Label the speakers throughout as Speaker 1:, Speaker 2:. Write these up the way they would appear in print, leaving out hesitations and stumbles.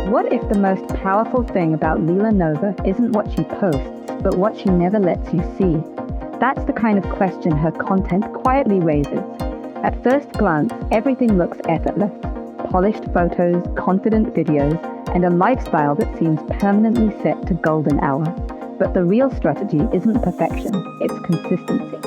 Speaker 1: What if the most powerful thing about Lila Nova isn't what she posts, but what she never lets you see? That's the kind of question her content quietly raises. At first glance, everything looks effortless. Polished photos, confident videos, and a lifestyle that seems permanently set to golden hour. But the real strategy isn't perfection, it's consistency.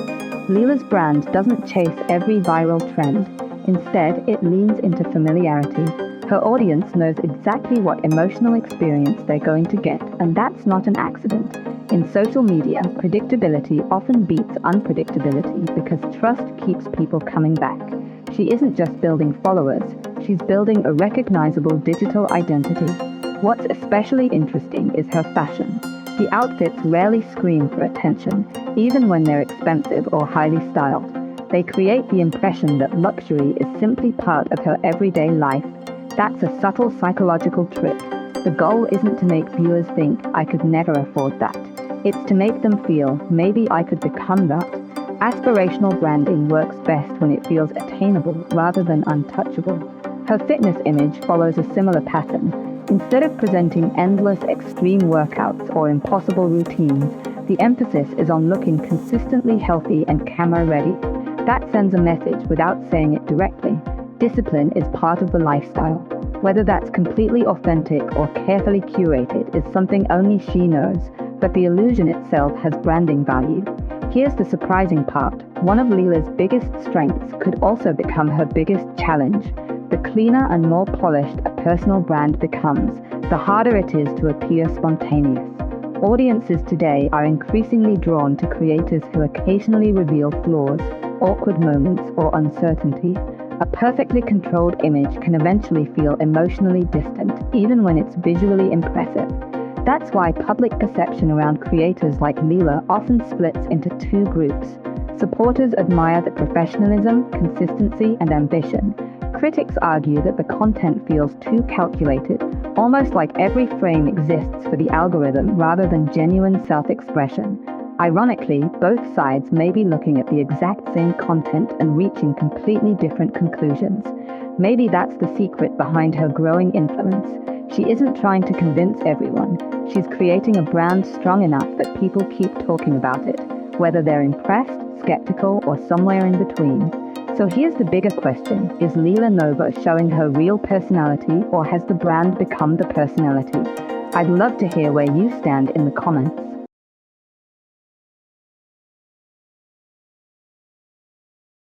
Speaker 1: Lila's brand doesn't chase every viral trend. Instead, it leans into familiarity. Her audience knows exactly what emotional experience they're going to get, and that's not an accident. In social media, predictability often beats unpredictability because trust keeps people coming back. She isn't just building followers, she's building a recognizable digital identity. What's especially interesting is her fashion. The outfits rarely scream for attention, even when they're expensive or highly styled. They create the impression that luxury is simply part of her everyday life. That's a subtle psychological trick. The goal isn't to make viewers think, I could never afford that. It's to make them feel, maybe I could become that. Aspirational branding works best when it feels attainable rather than untouchable. Her fitness image follows a similar pattern. Instead of presenting endless extreme workouts or impossible routines, the emphasis is on looking consistently healthy and camera-ready. That sends a message without saying it directly. Discipline is part of the lifestyle. Whether that's completely authentic or carefully curated is something only she knows, but the illusion itself has branding value. Here's the surprising part. One of Lila's biggest strengths could also become her biggest challenge. The cleaner and more polished a personal brand becomes, the harder it is to appear spontaneous. Audiences today are increasingly drawn to creators who occasionally reveal flaws, awkward moments, or uncertainty. A perfectly controlled image can eventually feel emotionally distant, even when it's visually impressive. That's why public perception around creators like Lila often splits into two groups. Supporters admire the professionalism, consistency, and ambition. Critics argue that the content feels too calculated, almost like every frame exists for the algorithm rather than genuine self-expression. Ironically, both sides may be looking at the exact same content and reaching completely different conclusions. Maybe that's the secret behind her growing influence. She isn't trying to convince everyone. She's creating a brand strong enough that people keep talking about it, whether they're impressed, skeptical, or somewhere in between. So here's the bigger question. Is Lila Nova showing her real personality, or has the brand become the personality? I'd love to hear where you stand in the comments.